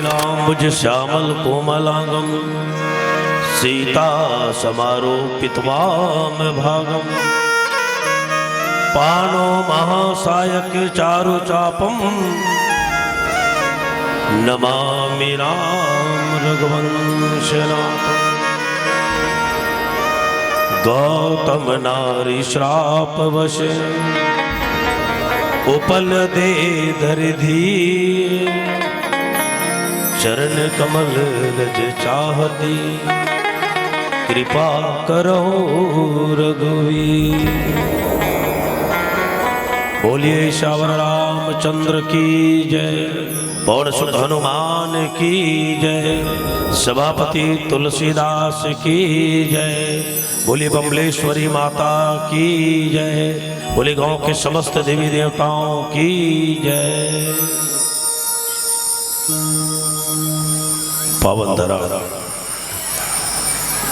नीलांबुज श्यामल कोमलांगम सीता समारोपितवाम भागम पानो महासायक चारु चापम नमामि राम रघुवंशनाथम। गौतम नारी श्राप वशे उपल दे धरिधी चरण कमल रज चाहती कृपा करो रघुवीर। बोलिए श्यावर रामचंद्र की जय, पवन सुत हनुमान की जय, सभापति तुलसीदास की जय, बोलिए बमलेश्वरी माता की जय, बोले गांव के समस्त देवी देवताओं की जय। पावन धरा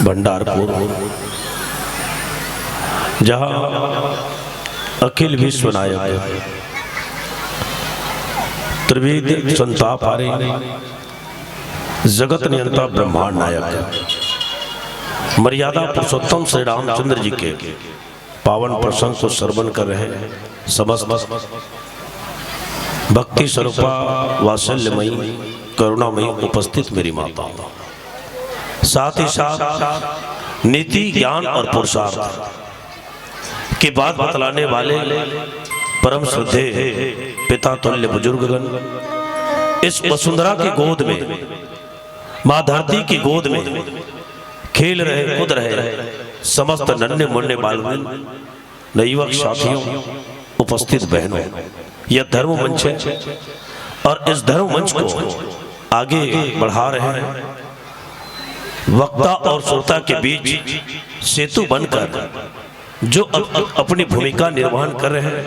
भंडारपुर जहां अखिल विश्व नायक त्रिवेद संताप हारे जगत नियंता ब्रह्मांड नायक मर्यादा पुरुषोत्तम श्री रामचंद्र जी के पावन प्रसंग को श्रवण कर रहे हैं समस्त भक्ति स्वरूपा वात्सल्यमयी करुणामयी उपस्थित मेरी माता, साथ ही साथ नीति ज्ञान और पुरुषार्थ की बात बतलाने वाले परम श्रद्धे पिता तुल्य बुजुर्गगण इस वसुंधरा की गोद में, मां धरती की गोद में खेल रहे कूद रहे समस्त नन्हे मुन्ने बालक नवयुवक साथियों, उपस्थित बहनों, यह धर्म मंच है और इस धर्म मंच को आगे बढ़ा रहे हैं वक्ता और श्रोता के बीच सेतु बनकर जो अपनी भूमिका निर्वहन कर रहे हैं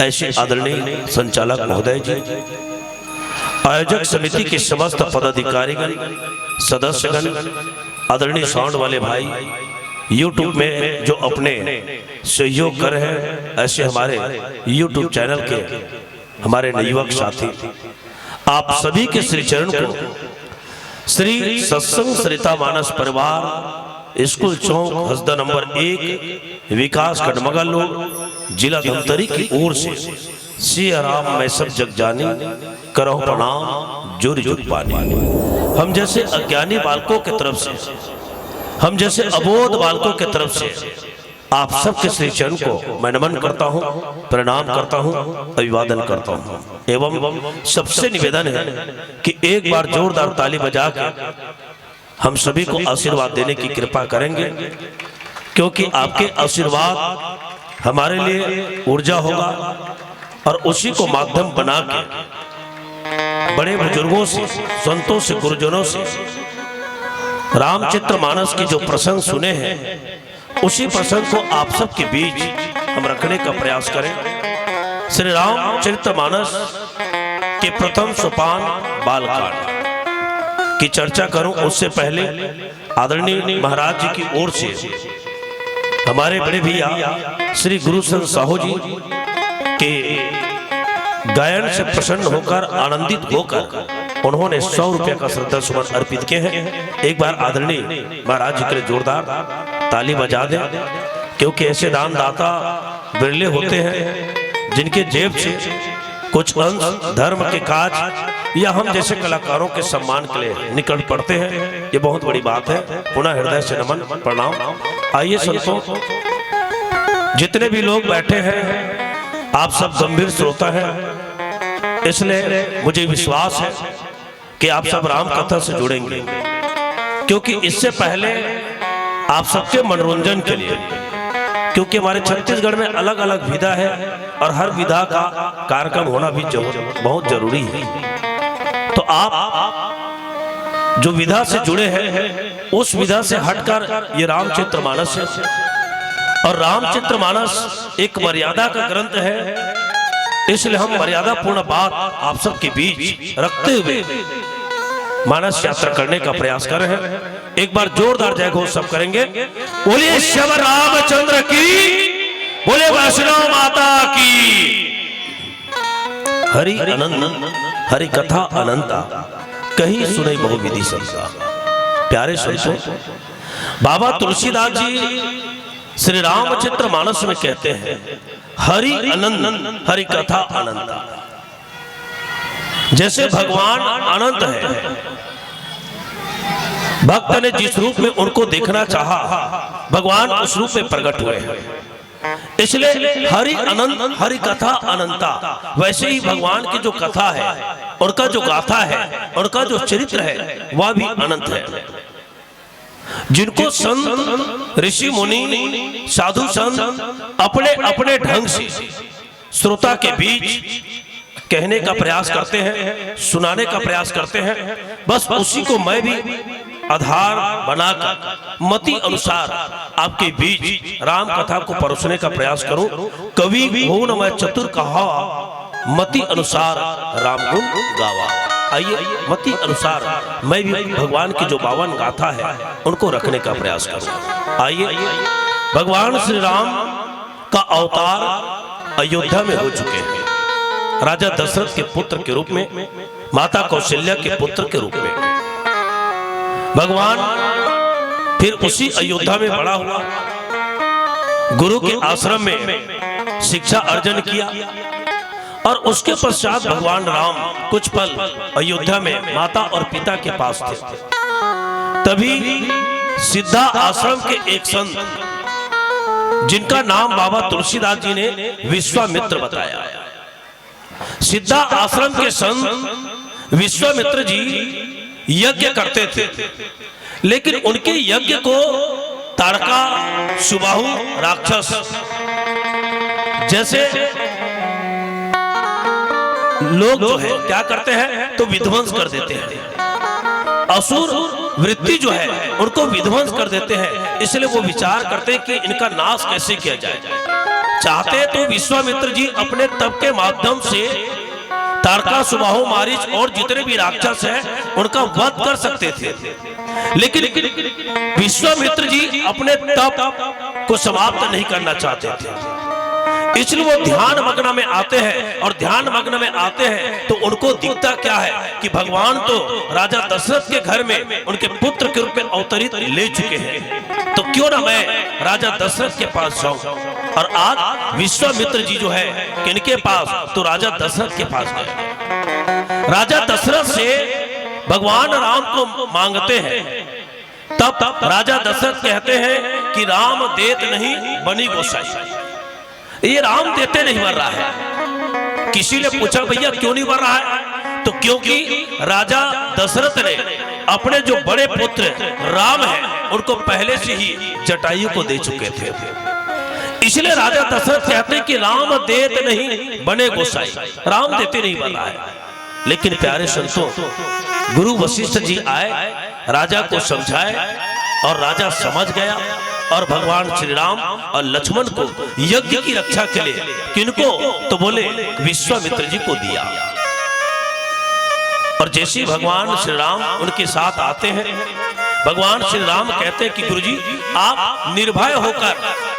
ऐसे आदरणीय संचालक महोदय जी, आयोजक समिति के समस्त पदाधिकारीगण, सदस्यगण, आदरणीय साउंड वाले भाई, यूट्यूब में जो अपने सहयोग कर रहे हैं ऐसे हमारे यूट्यूब चैनल के हमारे नवयुवक साथी, आप सभी के श्री चरण को श्री सत्संग सरिता मानस परिवार स्कूल चौक हसदा नंबर 1 विकास खंड मगल जिला धमतरी की ओर से सिया राम मैं सब जग जानी करो प्रणाम जोरी जुग पानी। हम जैसे अज्ञानी बालकों की तरफ से, हम जैसे अबोध बालकों की तरफ से आप सबके श्री चरण को मैं नमन करता हूं, प्रणाम करता हूं, अभिवादन करता हूं एवं सबसे निवेदन है कि एक बार जोरदार ताली बजा के हम सभी को आशीर्वाद देने की कृपा करेंगे, क्योंकि आपके आशीर्वाद हमारे लिए ऊर्जा होगा और उसी को माध्यम बना के बड़े बुजुर्गों से, संतों से, गुरुजनों से रामचरित्र मानस की जो प्रसंग सुने हैं उसी प्रसंग को आप सबके बीच हम रखने का प्रयास करें। श्री रामचरित्र मानस के प्रथम सोपान बालकांड की चर्चा करूं उससे पहले आदरणीय महाराज जी की ओर से हमारे बड़े भैया श्री गुरुसन साहू जी के गायन से प्रसन्न होकर, आनंदित होकर उन्होंने 100 रुपये का श्रद्धा सुमन अर्पित किए हैं। एक बार आदरणीय महाराज जी के लिए जोरदार ताली बजा दें, क्योंकि ऐसे दानदाता बिरले होते हैं जिनके जेब से कुछ अंश धर्म के काज या हम जैसे कलाकारों के सम्मान के लिए निकल पड़ते हैं। ये बहुत बड़ी बात है। पुनः हृदय से नमन प्रणाम। आइए संतों, जितने भी लोग बैठे हैं आप सब गंभीर श्रोता हैं, इसलिए मुझे विश्वास है कि आप सब राम कथा से जुड़ेंगे, क्योंकि इससे पहले आप सबके मनोरंजन के लिए, क्योंकि हमारे छत्तीसगढ़ में अलग अलग विधा है और हर विधा का कार्यक्रम होना भी बहुत जरूरी है। तो आप जो विधा से जुड़े हैं उस विधा से हटकर ये रामचरित्र मानस है, और रामचरित्र मानस एक मर्यादा का ग्रंथ है, इसलिए हम मर्यादा पूर्ण बात आप सबके बीच रखते हुए मानस यात्रा करने का प्रयास कर रहे हैं। एक बार जोरदार जय घोष सब करेंगे। बोलिए श्यावर रामचंद्र की, बोले वैष्णव माता की। हरि अनंत, हरि कथा अनंता, कहीं सुने बहुविधि संता। प्यारे संतों, बाबा तुलसीदास जी श्री रामचरित्र मानस में कहते हैं, हरि अनंत हरि कथा अनंत। जैसे भगवान अनंत है, भक्त ने जिस रूप में उनको देखना चाहा, भगवान उस रूप में प्रकट हुए हैं। इसलिए हरि अनंत हरि कथा अनंता। वैसे ही भगवान की जो कथा है, उनका जो गाथा है, उनका जो चरित्र है, वह भी अनंत है। जिनको संत ऋषि मुनि साधु संत अपने अपने ढंग से श्रोता के बीच कहने का प्रयास करते हैं, सुनाने का प्रयास करते हैं, बस उसी को मैं भी आधार बनाकर मति अनुसार आपके बीच राम कथा को परोसने का प्रयास करूं। कवि हो न मैं चतुर कहा, मति अनुसार राम गुण गावा। आइए मति अनुसार मैं भी भगवान की जो 52 गाथा है उनको रखने का प्रयास करूं। आइए, भगवान श्री राम का अवतार अयोध्या में हो चुके हैं। राजा दशरथ के पुत्र के रूप में, माता कौशल्या के पुत्र के रूप में भगवान फिर उसी अयोध्या में बड़ा हुआ, गुरु के आश्रम में शिक्षा अर्जन किया और उसके पश्चात भगवान राम कुछ पल अयोध्या में माता और पिता के पास थे। तभी सिद्धा आश्रम के एक संत जिनका नाम बाबा तुलसीदास जी ने विश्वामित्र बताया। सिद्धा आश्रम के संत विश्वामित्र जी यज्ञ करते थे, लेकिन उनके यज्ञ को ताड़का सुबाहु राक्षस जैसे लोग जो है क्या करते हैं, तो विध्वंस कर देते हैं। असुर वृत्ति जो है उनको विध्वंस कर देते हैं। इसलिए वो विचार करते हैं कि इनका नाश कैसे किया जाए। चाहते तो विश्वामित्र जी अपने तप के माध्यम से ताड़का सुबाहु मारीच और जितने भी राक्षस हैं उनका वध कर सकते थे, लेकिन विश्वामित्र जी अपने तप को समाप्त नहीं करना चाहते थे। इसलिए वो ध्यान मग्न में आते हैं, और ध्यान मग्न में आते हैं तो उनको दिखता क्या है कि भगवान तो राजा दशरथ के घर में उनके पुत्र के रूप में अवतरित ले चुके हैं, तो क्यों ना मैं राजा दशरथ के पास जाऊं। और आज विश्वामित्र जी जो है किनके पास, तो राजा दशरथ के पास गए। राजा दशरथ से भगवान राम को मांगते हैं, तब राजा दशरथ कहते हैं कि राम देत नहीं बनी गोसाई। ये राम देते नहीं बन रहा है। किसी ने पूछा भैया क्यों नहीं बन रहा है, तो क्योंकि राजा दशरथ ने अपने जो बड़े पुत्र राम हैं उनको पहले से ही जटायु को दे चुके थे। इसलिए राजा दशरथ कहते हैं कि राम देते नहीं बने गोसाई, राम देते नहीं बन रहा है। लेकिन प्यारे संतों, गुरु वशिष्ठ जी आए, राजा को समझाए और राजा समझ गया और भगवान श्री राम और लक्ष्मण को यज्ञ की रक्षा के लिए किनको, तो बोले विश्वामित्र जी को दिया। और जैसे भगवान श्री राम उनके साथ आते हैं, भगवान श्री राम कहते हैं कि गुरुजी आप निर्भय होकर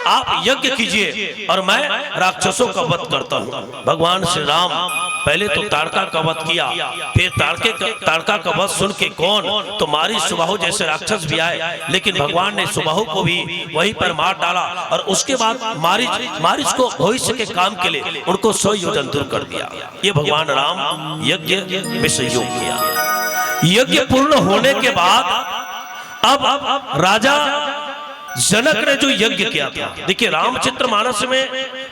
आप यज्ञ कीजिए और मैं राक्षसों का वध करता हूं। भगवान श्री राम पहले तो ताड़का का वध किया, फिर ताड़का का वध सुन के कौन, तो मारीच सुबाहु जैसे राक्षस भी आए, लेकिन भगवान ने सुबाहु को भी वहीं पर मार डाला और उसके बाद मारीच को भविष्य के काम के लिए उनको 100 योजन दूर कर दिया। ये भगवान राम यज्ञ में सहयोग किया। यज्ञ पूर्ण होने के बाद अब राजा जनक ने जो यज्ञ किया था, देखिए रामचरित्र मानस में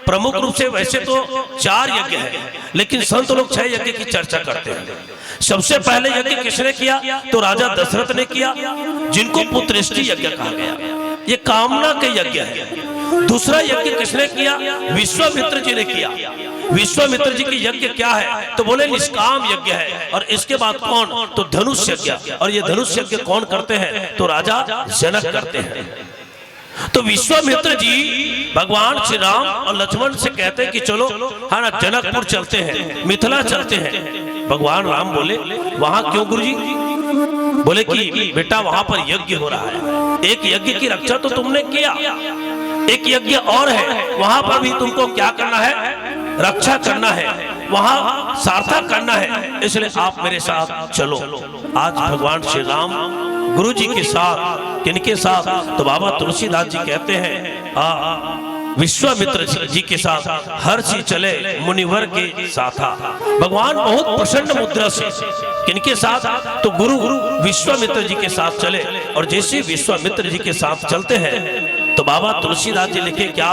प्रमुख रूप से वैसे तो 4 यज्ञ हैं, लेकिन संत लोग 6 यज्ञ की चर्चा करते हैं। सबसे पहले यज्ञ किसने किया, तो राजा दशरथ ने किया, जिनको पुत्रेष्टि यज्ञ कहा गया। ये कामना के यज्ञ है। दूसरा यज्ञ किसने किया, विश्वामित्र जी ने किया। विश्वामित्र जी की यज्ञ क्या है, तो बोले निष्काम यज्ञ है। और इसके बाद कौन, तो धनुष यज्ञ। और ये धनुष यज्ञ कौन करते हैं, तो राजा जनक करते हैं। तो विश्वामित्र जी भगवान श्री राम और लक्ष्मण से कहते हैं कि चलो हाँ ना जनकपुर चलते हैं, मिथिला चलते हैं। भगवान राम बोले वहां क्यों गुरुजी, बोले कि बेटा वहां पर यज्ञ हो रहा है। एक यज्ञ की रक्षा तो तुमने किया, एक यज्ञ और है, वहां पर भी तुमको क्या करना है, रक्षा करना है। वहां सार्थक करना है, इसलिए आप मेरे साथ चलो। आज भगवान श्री राम गुरु जी के साथ, किनके साथ? तो बाबा तुलसीदास जी कहते हैं विश्वामित्र जी के साथ हर्षि चले मुनिवर के साथा। भगवान बहुत प्रसन्न मुद्रा से किनके साथ? तो गुरु विश्वामित्र जी के साथ चले। और जैसे विश्वामित्र जी के साथ चलते हैं तो बाबा तुलसीदास जी लिखे क्या?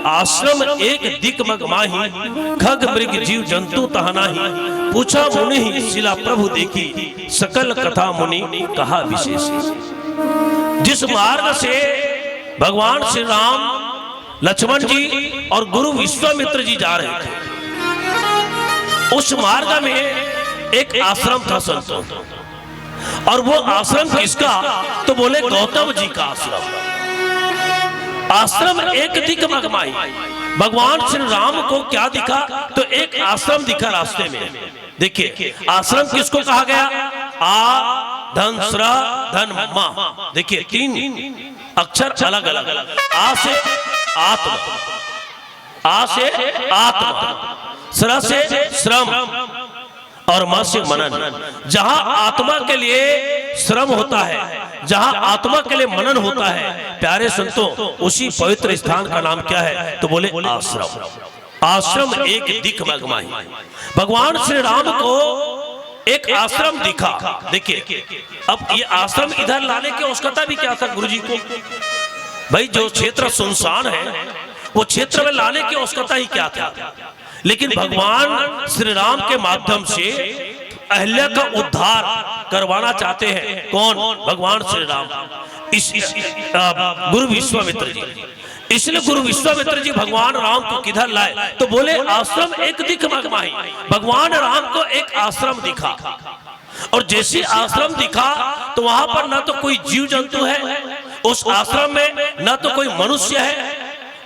आश्रम एक दिक् माही, खग मृग जीव जंतु तहनाही। पूछा मुनि शिला प्रभु देखी, सकल कथा मुनि कहा विशेष। जिस मार्ग से भगवान श्री राम, लक्ष्मण जी और गुरु विश्वामित्र जी जा रहे थे, उस मार्ग में एक आश्रम था संतों। और वो आश्रम किसका? तो बोले गौतम जी का आश्रम। आश्रम एक दिक् मगमाई। भगवान श्री राम को क्या दिखा? तो एक आश्रम दिखा रास्ते में। देखिए आश्रम किसको कहा गया? आ धन श्र धन मा। देखिए 3 अक्षर अलग अलग। आ से आत्मा, आ से आत्मा, श्र से श्रम और म से मनन। जहां आत्मा के लिए श्रम होता है, जहां आत्मा के लिए मनन होता है, प्यारे संतों, उसी पवित्र स्थान का नाम क्या है? तो बोले आश्रम। आश्रम एक दिक् मगमाही। भगवान श्री राम को एक आश्रम दिखा। देखिए अब ये आश्रम इधर लाने की आवश्यकता भी क्या था गुरु जी को? भाई जो क्षेत्र सुनसान है वो क्षेत्र में लाने की आवश्यकता ही क्या था? लेकिन भगवान श्री राम के माध्यम से अहिल्या का उद्धार करवाना चाहते हैं। कौन? भगवान श्री राम। गुरु विश्वामित्र जी। इसलिए गुरु विश्वामित्र जी भगवान राम को किधर लाए? तो बोले आश्रम एक दिक् मगमाही। भगवान राम को एक आश्रम दिखा। और जैसे आश्रम दिखा तो वहां पर ना तो कोई जीव जंतु है, उस आश्रम में ना तो कोई मनुष्य है,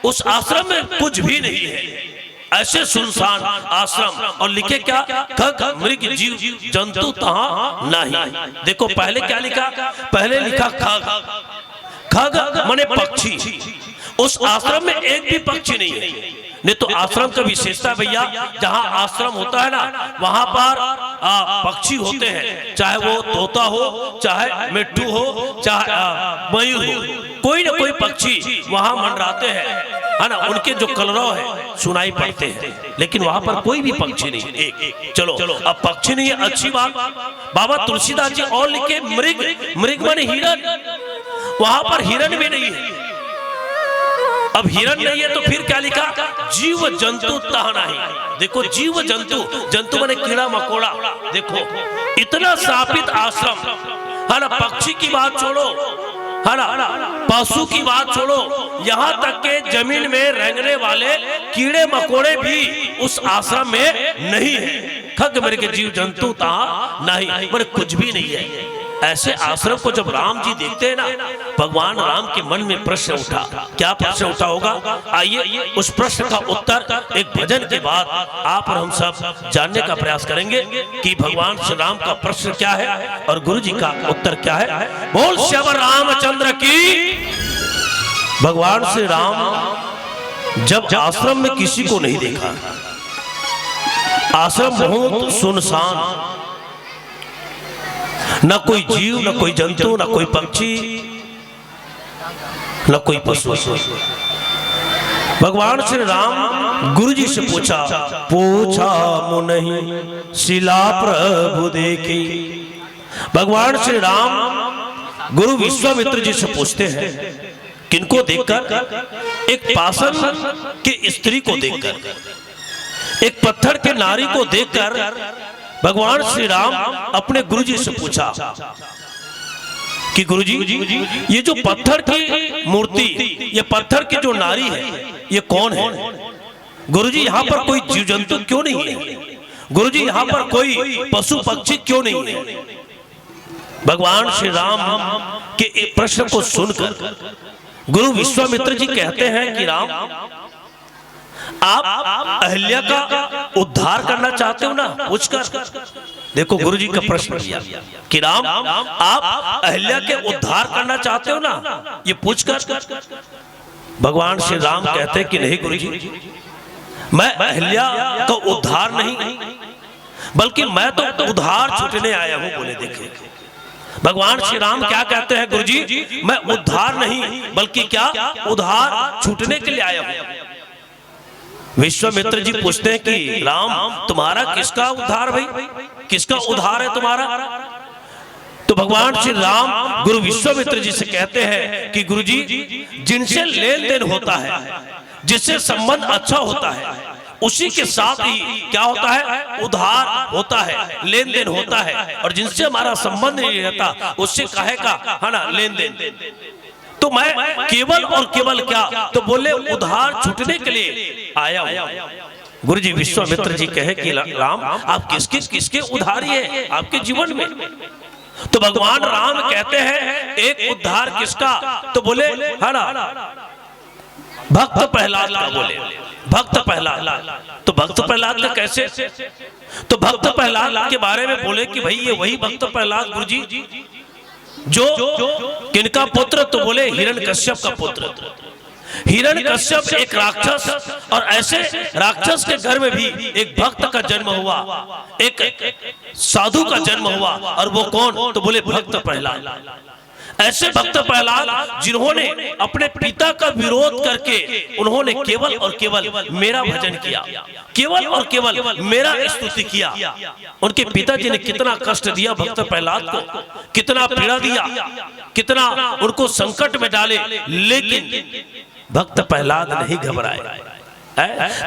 उस आश्रम में कुछ भी नहीं है। ऐसे सुनसान आश्रम। और लिखे क्या? खग मृग जीव जंतु तहां नहीं। देखो पहले क्या लिखा? पहले लिखा खग। खग माने पक्षी। उस आश्रम में एक भी पक्षी नहीं है। नहीं तो आश्रम का विशेषता भैया, जहां आश्रम होता है ना वहां पर पक्षी होते हैं, चाहे वो तोता हो, चाहे मिट्टू हो, चाहे मयूर हो, कोई ना कोई पक्षी वहां मंडराते हैं, है ना। उनके जो कलरव है सुनाई पड़ते हैं, लेकिन वहां पर कोई भी पक्षी नहीं। एक चलो अब पक्षी नहीं है, अच्छी बात। बाबा तुलसीदास जी और लिखे मृग। मृग माने हिरण। वहां पर हिरण भी नहीं है। अब हिरण नहीं है तो फिर क्या लिखा? जीव जंतु तहनाही। देखो जीव जंतु, जंतु माने कीड़ा मकोड़ा। देखो इतना स्थापित आश्रम, है ना। पक्षी की बात छोड़ो, है ना, पशु की बात छोड़ो, यहाँ तक के जमीन में रेंगने वाले कीड़े मकोड़े भी उस आश्रम में नहीं है। खग मृग जीव जंतु तहां नहीं, पर कुछ भी नहीं है। ऐसे आश्रम को जब राम जी देखते हैं ना, भगवान राम के मन में प्रश्न उठा। क्या प्रश्न उठा होगा? आइए उस प्रश्न का उत्तर एक भजन के बाद आप और हम सब जानने का प्रयास करेंगे कि भगवान श्री राम का प्रश्न क्या है और गुरु जी का उत्तर क्या है। बोल श्याम रामचंद्र की। भगवान श्री राम जब आश्रम में किसी को नहीं देखा, आश्रम बहुत सुनसान, न कोई जीव, न कोई जंतु, न कोई पक्षी, न कोई पशु। भगवान श्री राम गुरु जी से पूछा मुनि शिला प्रभु देखी। भगवान श्री राम गुरु विश्वामित्र जी से पूछते हैं, किनको देखकर? एक पाषाण के स्त्री को देखकर, एक पत्थर के नारी को देखकर भगवान श्री राम अपने गुरुजी से पूछा कि गुरुजी, ये जो पत्थर की मूर्ति, ये पत्थर की जो नारी है, ये कौन है? गुरुजी यहाँ पर कोई जीव जंतु क्यों नहीं है? गुरुजी यहाँ पर कोई पशु पक्षी क्यों नहीं है? भगवान श्री राम के प्रश्न को सुनकर गुरु विश्वामित्र जी कहते हैं कि राम, आप अहिल्या का उद्धार करना चाहते हो ना? पूछकर देखो गुरु जी का प्रश्न किया कि राम, आप अहिल्या के उद्धार करना चाहते हो ना? ये पूछकर भगवान श्री राम कहते हैं कि नहीं गुरु जी, मैं अहिल्या का उद्धार नहीं, बल्कि मैं तो उद्धार छूटने आया हूं। बोले देखिए भगवान श्री राम क्या कहते हैं, गुरुजी मैं उद्धार नहीं बल्कि क्या उद्धार छूटने के लिए आया हूं। विश्वामित्र जी पूछते हैं कि राम तुम्हारा किसका उद्धार भाई, किसका उद्धार है तुम्हारा? तो भगवान श्री राम गुरु विश्वामित्र जी से कहते हैं कि गुरुजी जिनसे लेन देन होता है, जिससे संबंध अच्छा होता है, उसी के साथ ही क्या होता है, उद्धार होता है, लेन देन होता है। और जिनसे हमारा संबंध नहीं रहता उससे काहे का है ना लेन देन। तो मैं केवल और केवल क्या, तो बोले उद्धार छूटने के लिए आया हूं। गुरुजी विश्वामित्र जी कहे कि राम आप किसके किसके उद्धारी है आपके जीवन में? तो भगवान राम कहते हैं एक उद्धार किसका, तो बोले है ना भक्त प्रहलाद का। बोले भक्त प्रहलाद, तो भक्त प्रहलाद का कैसे? तो भक्त प्रहलाद के बारे में बोले कि भाई ये वही भक्त प्रहलाद गुरुजी जो किनका पुत्र, तो बोले हिरण्यकश्यप का पुत्र। हिरण्यकश्यप एक राक्षस, और ऐसे राक्षस के घर में भी एक भक्त का जन्म हुआ, एक साधु का जन्म हुआ। और वो कौन, तो बोले भक्त प्रहलाद। ऐसे भक्त प्रहलाद जिन्होंने अपने पिता का विरोध करके उन्होंने केवल और केवल मेरा भजन किया, केवल और केवल मेरा स्तुति किया। उनके पिताजी ने कितना कष्ट दिया भक्त प्रहलाद को, कितना पीड़ा दिया, कितना उनको संकट में डाले, लेकिन भक्त प्रहलाद नहीं घबराए।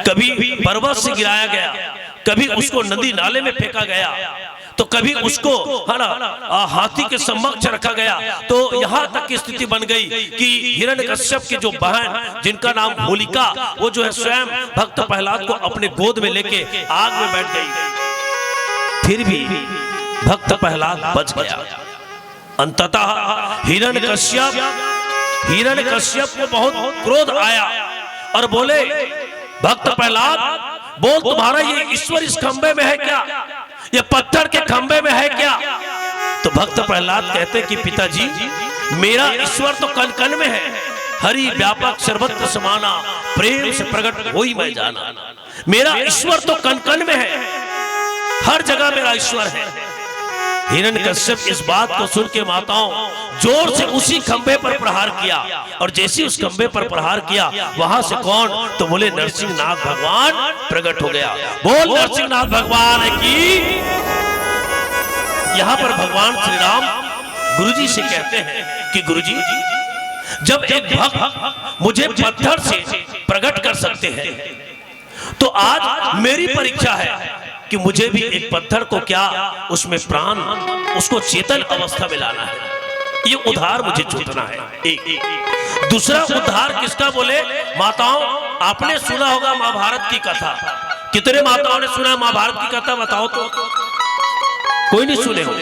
कभी पर्वत से गिराया गया, कभी उसको नदी नाले में फेंका गया, तो कभी उसको है ना हाथी के समक्ष रखा गया। तो यहाँ तक की स्थिति बन गई कि हिरण्यकश्यप की जो बहन जिनका नाम होलिका, वो जो है स्वयं भक्त प्रहलाद को अपने गोद में लेके आग में बैठ गई। फिर भी भक्त प्रहलाद बच गया। अंततः हिरण्यकश्यप को बहुत क्रोध आया और बोले भक्त प्रहलाद बोल तुम्हारा ये ईश्वर इस खंबे में है क्या, ये पत्थर के खंबे में है क्या? तो भक्त प्रहलाद कहते कि पिताजी मेरा ईश्वर तो कण कण में है, हरि व्यापक सर्वत्र समाना, प्रेम से प्रकट होई मैं जाना। मेरा ईश्वर तो कण कण में है, हर जगह मेरा ईश्वर है। हिरण्यकश्यप इस बात को सुन के माताओं जोर से उसी खंबे पर प्रहार किया, और जैसे उस खंबे पर प्रहार किया वहां से कौन, तो बोले नरसिंहनाथ भगवान प्रकट हो गया। बोल नरसिंहनाथ भगवान की। यहाँ पर भगवान श्री राम गुरुजी से कहते हैं कि गुरुजी जब एक भक्त मुझे पत्थर से प्रकट कर सकते हैं, तो आज मेरी परीक्षा है कि मुझे भी एक पत्थर को क्या उसमें प्राण, उसको चेतन अवस्था में लाना है। ये उद्धार मुझे छूटना है। एक दूसरा उद्धार किसका, बोले माताओं आपने सुना होगा महाभारत की कथा। कितने माताओं ने सुना महाभारत की कथा, बताओ तो? कोई नहीं सुने हो।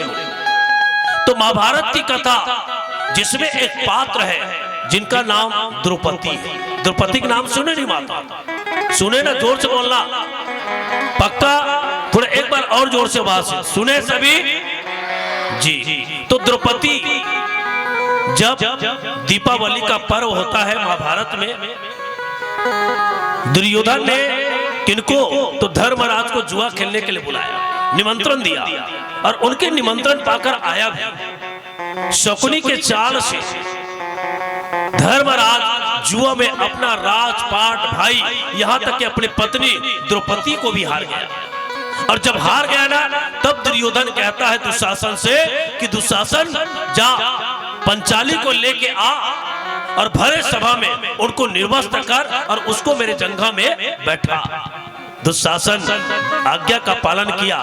तो महाभारत की कथा जिसमें एक पात्र है जिनका नाम द्रौपदी है। द्रौपदी का नाम सुने नहीं माता? सुने ना, जोर से बोलना पक्का, थोड़ा एक बार और जोर से बात सुने सभी जी। तो द्रौपदी जब दीपावली का पर्व होता है महाभारत में, दुर्योधन ने किनको, तो धर्मराज को जुआ खेलने के लिए बुलाया, निमंत्रण दिया, और उनके निमंत्रण पाकर आया भी। शकुनी के चाल से धर्मराज जुआ में अपना राजपाट भाई, यहां तक कि अपनी पत्नी द्रौपदी को भी हार गया। और जब हार गया ना, तब दुर्योधन कहता है दुशासन से कि दुशासन जा पंचाली को लेके आ और भरे सभा में उनको निर्वस्त्र कर और उसको मेरे जंघा में बैठा। दुशासन आज्ञा का पालन किया।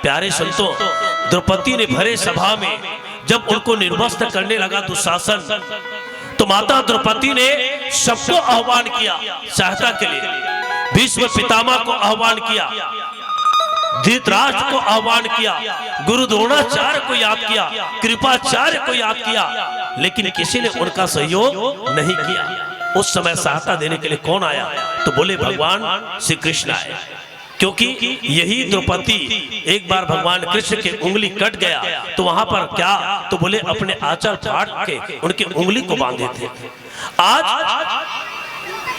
प्यारे संतों, द्रौपदी ने भरे सभा में जब उनको निर्वस्त्र करने लगा दुशासन, तो माता द्रौपदी ने सबको आह्वान किया सहायता के लिए। भीष्म पितामह को आह्वान किया, धृतराष्ट्र को आह्वान किया, गुरु द्रोणाचार्य को याद किया, कृपाचार्य को याद किया, लेकिन किसी ने उनका सहयोग नहीं किया। उस समय सहायता देने के लिए कौन आया, तो बोले भगवान श्री कृष्ण आए। क्योंकि यही द्रौपदी एक बार भगवान कृष्ण के उंगली कट गया, तो वहां पर क्या, तो बोले अपने आंचल फाड़ के उनके उंगली को बांधे थे। आज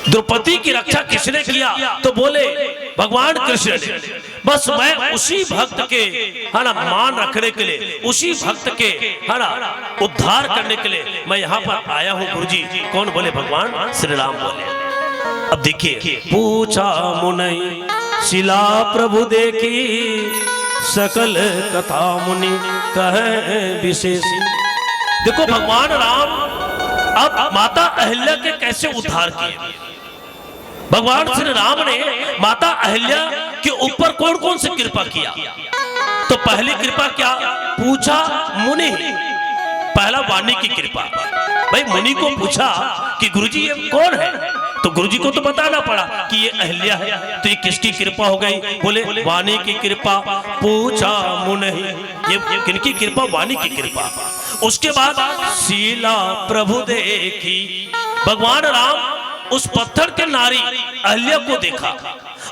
द्रौपदी की रक्षा किसने किया? तो बोले भगवान कृष्ण ने। बस मैं उसी भक्त के है ना मान रखने के लिए, उसी भक्त के है ना उद्धार करने के लिए मैं यहाँ पर आया हूँ गुरुजी। कौन बोले? भगवान श्री राम बोले। अब देखिए, पूछा मुनि शिला प्रभु देखी, सकल कथा मुनि कहे विशेषी। देखो भगवान राम अब माता अहिल्या के कैसे उद्धार किए। भगवान श्री राम ने माता अहिल्या के ऊपर कौन कौन सी कृपा किया? तो पहली कृपा क्या? पूछा मुनि, पहला वाणी की कृपा। भाई मुनि को पूछा कि गुरुजी ये कौन है? तो गुरुजी को तो बताना पड़ा कि ये अहिल्या है। तो ये किसकी कृपा हो गई? बोले वाणी की कृपा। पूछा मुनि, ये किनकी कृपा? वाणी की कृपा। उसके बाद शीला प्रभु देखी, भगवान राम उस पत्थर के नारी अहिल्या को देखा,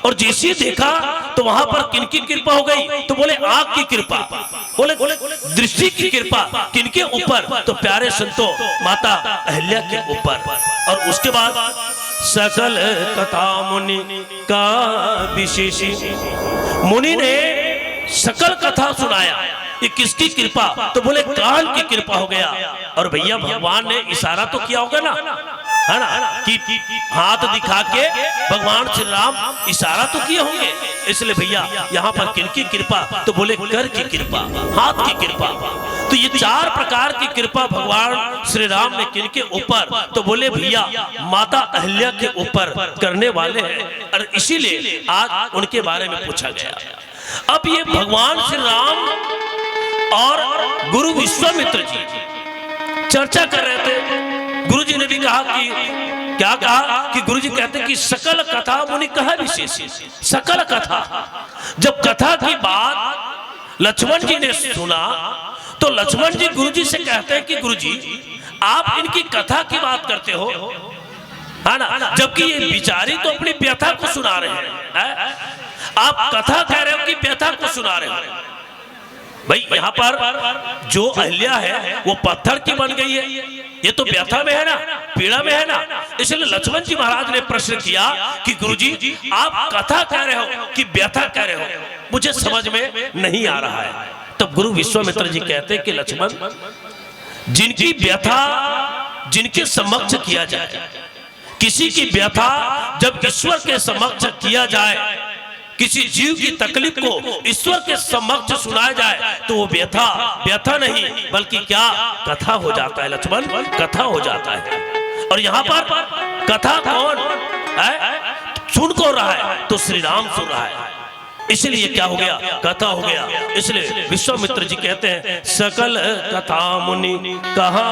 और जैसे देखा तो वहां पर किनकी कृपा हो गई? तो बोले आंख की कृपा। बोले दृष्टि की कृपा किनके ऊपर? तो प्यारे संतों माता अहिल्या के ऊपर। और उसके बाद सकल कथा मुनि का विशेषी, मुनि ने सकल कथा सुनाया। ये किसकी कृपा? तो बोले काल की कृपा हो गया। और भैया भगवान ने इशारा तो किया होगा ना, है ना, कि हाथ दिखा के भगवान श्री राम इशारा तो किए होंगे। इसलिए भैया यहाँ पर किनकी कृपा? तो बोले कर की कृपा, हाथ की कृपा। तो ये चार प्रकार की कृपा भगवान श्री राम ने किनके ऊपर? तो बोले भैया माता अहिल्या के ऊपर करने वाले हैं, और इसीलिए आज उनके बारे में पूछा गया। अब ये भगवान श्री राम और गुरु विश्वामित्र जी चर्चा कर रहे थे। गुरुजी ने भी कहा कि क्या कहा कि गुरुजी कहते कि सकल कथा मुनि कहा विशेष। सकल कथा, जब कथा की बात लक्ष्मण जी ने सुना तो लक्ष्मण जी गुरुजी से कहते हैं कि गुरुजी आप इनकी कथा की बात करते हो, है ना, जबकि ये बिचारी तो अपनी व्यथा को सुना रहे हैं। आप कथा कह रहे हो कि व्यथा को सुना रहे हो। भाई यहाँ पर जो अहिल्या है वो पत्थर की बन गई है, ये तो व्यथा में है ना, पीड़ा में है ना। इसलिए लक्ष्मण जी महाराज ने प्रश्न किया कि गुरुजी आप कथा कह रहे हो कि व्यथा कह रहे हो, मुझे समझ में नहीं आ रहा है। तब गुरु विश्वामित्र जी कहते हैं कि लक्ष्मण, जिनकी व्यथा जिनके समक्ष किया जाए, किसी की व्यथा जब ईश्वर के समक्ष किया जाए, किसी जीव की तकलीफ को ईश्वर के समक्ष सुनाया जाए तो वो व्यथा नहीं बल्कि क्या? कथा हो जाता है लक्ष्मण, कथा हो जाता है। और यहाँ पर कथा कौन है? सुन कौन रहा है? तो श्री राम सुन रहा है। इसलिए क्या हो गया? कथा हो गया। इसलिए विश्वामित्र जी कहते हैं सकल कथा मुनि कहा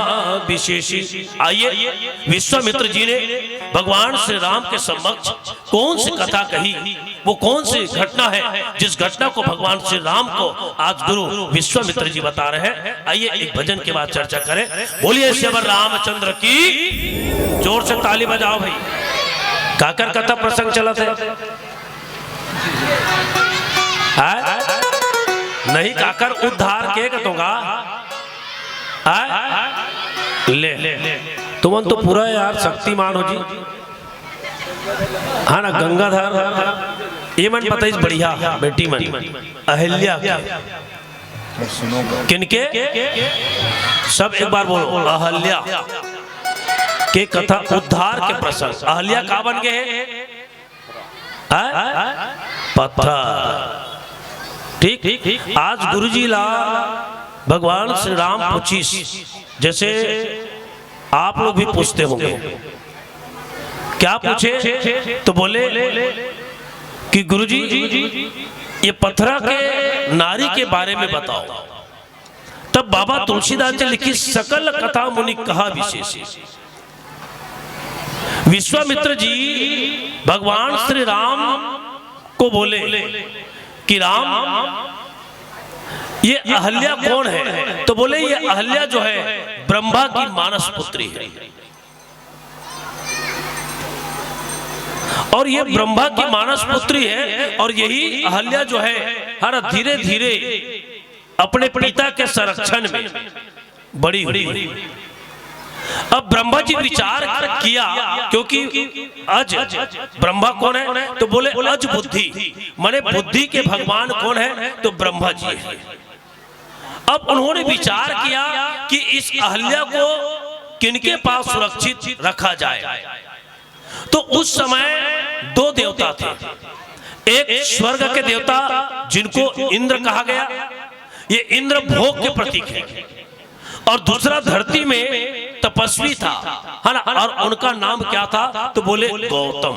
विशेषी। आइए विश्वामित्र जी ने भगवान श्री राम के समक्ष कौन सी कथा कही, वो कौन सी घटना है जिस घटना को भगवान श्री राम को आज गुरु विश्वामित्र जी बता रहे हैं। आइए एक भजन के बाद चर्चा करें। बोलिए श्यावर रामचंद्र की, जोर से ताली बजाओ भाई। काकर कथा प्रसंग चला था नहीं? काकर उद्धार के कतोगा ले तुम तो पूरा यार शक्तिमान हो जी, हाँ ना। गंगाधर ये मन पता ही बढ़िया बेटी मन अहिल्या किनके? सब एक बार बोलो, अहिल्या के कथा उद्धार के प्रसंग। अहिल्या का बन गए? पत्थर। ठीक। आज गुरुजी ला भगवान श्री राम पूछीस, जैसे आप लोग भी पूछते होंगे। क्या पूछे? तो बोले कि गुरुजी ये पत्थरा के नारी के बारे में बताओ। तब बाबा तुलसीदास जी लिखी सकल कथा मुनि कहा विशेष। विश्वामित्र जी भगवान श्री राम को बोले कि राम ये अहिल्या कौन है? तो बोले ये अहिल्या जो है ब्रह्मा की मानस पुत्री है, और ये ब्रह्मा की मानस पुत्री है। और यही अहिल्या जो है हर धीरे धीरे अपने पिता के संरक्षण में बड़ी हुई। अब ब्रह्मा जी विचार किया, क्योंकि अज ब्रह्मा कौन है तो बोले अज बुद्धि, माने बुद्धि के भगवान कौन है तो ब्रह्मा जी है। अब उन्होंने विचार किया कि इस अहल्या को किनके पास सुरक्षित रखा जाए। तो उस समय दो देवता थे, एक स्वर्ग के देवता जिनको इंद्र कहा गया, ये इंद्र भोग के प्रतीक है, और दूसरा धरती में तपस्वी था, है ना, और उनका नाम क्या था तो बोले गौतम।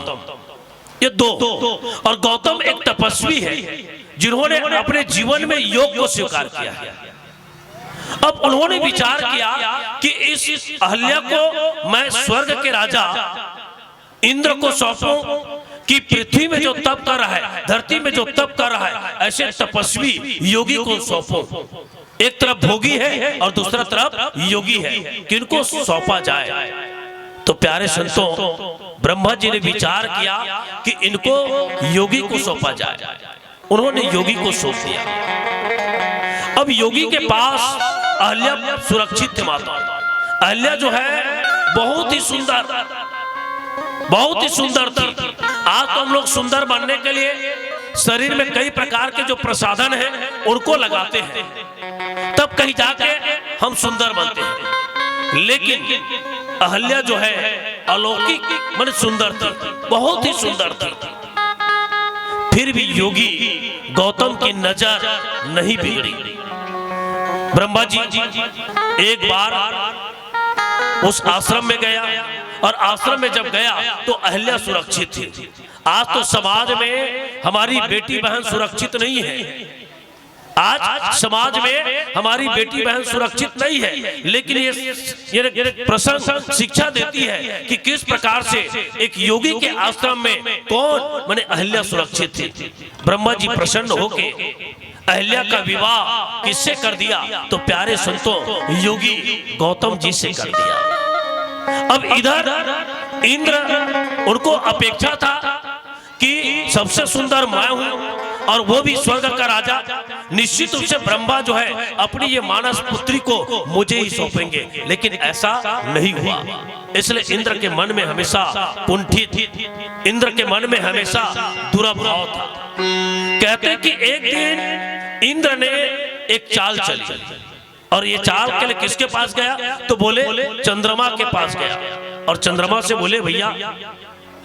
ये दो, और गौतम एक तपस्वी है जिन्होंने अपने जीवन में योग को स्वीकार किया है। अब उन्होंने विचार किया कि इस अहल्या को मैं स्वर्ग के राजा इंद्र को सौंपूं कि पृथ्वी में जो तप कर रहा है, धरती में जो तप कर रहा है, ऐसे तपस्वी योगी को सौंपूं। एक तरफ भोगी है और दूसरा तरफ योगी है, किनको सौंपा जाए। तो प्यारे संतों, ब्रह्मा जी ने विचार किया कि इनको योगी को सौंपा जाए। उन्होंने योगी को सौंप दिया। अब योगी के पास अहल्या सुरक्षित थी। माता अहल्या जो है बहुत ही सुंदर, बहुत ही सुंदर थी। आज तो हम लोग सुंदर बनने के लिए शरीर में कई प्रकार के जो प्रसाधन हैं उनको लगाते हैं, तब कहीं जाके हम सुंदर बनते हैं। लेकिन अहल्या जो है अलौकिक मन सुंदर थी, बहुत ही सुंदर थी। फिर भी योगी गौतम की नजर नहीं बिगड़ी। ब्रह्मा जी एक बार उस आश्रम में गया, और आश्रम में जब गया तो अहल्या सुरक्षित थी। आज तो समाज में हमारी बेटी बहन सुरक्षित नहीं है, आज समाज में हमारी बेटी बहन सुरक्षित नहीं है। लेकिन ये प्रसंग शिक्षा देती है कि किस प्रकार से एक योगी के आश्रम में कौन माने अहल्या सुरक्षित थी। ब्रह्मा जी प्रसन्न होके अहल्या का विवाह किससे कर दिया तो प्यारे संतों योगी गौतम जी से कर दिया। अब इधर इंद्र उनको अपेक्षा था कि सबसे सुंदर मैं हूं और वो भी स्वर्ग का राजा, निश्चित रूप से ब्रह्मा जो है अपनी ये मानस पुत्री को मुझे ही सौंपेंगे। लेकिन ऐसा नहीं हुआ, इसलिए इंद्र के मन में हमेशा कुंठित, इंद्र के मन में हमेशा दुराभाव था। कहते कि एक दिन इंद्र ने एक चाल चली, और ये चाल के लिए किसके पास गया तो बोले चंद्रमा के पास गया, और चंद्रमा से बोले भैया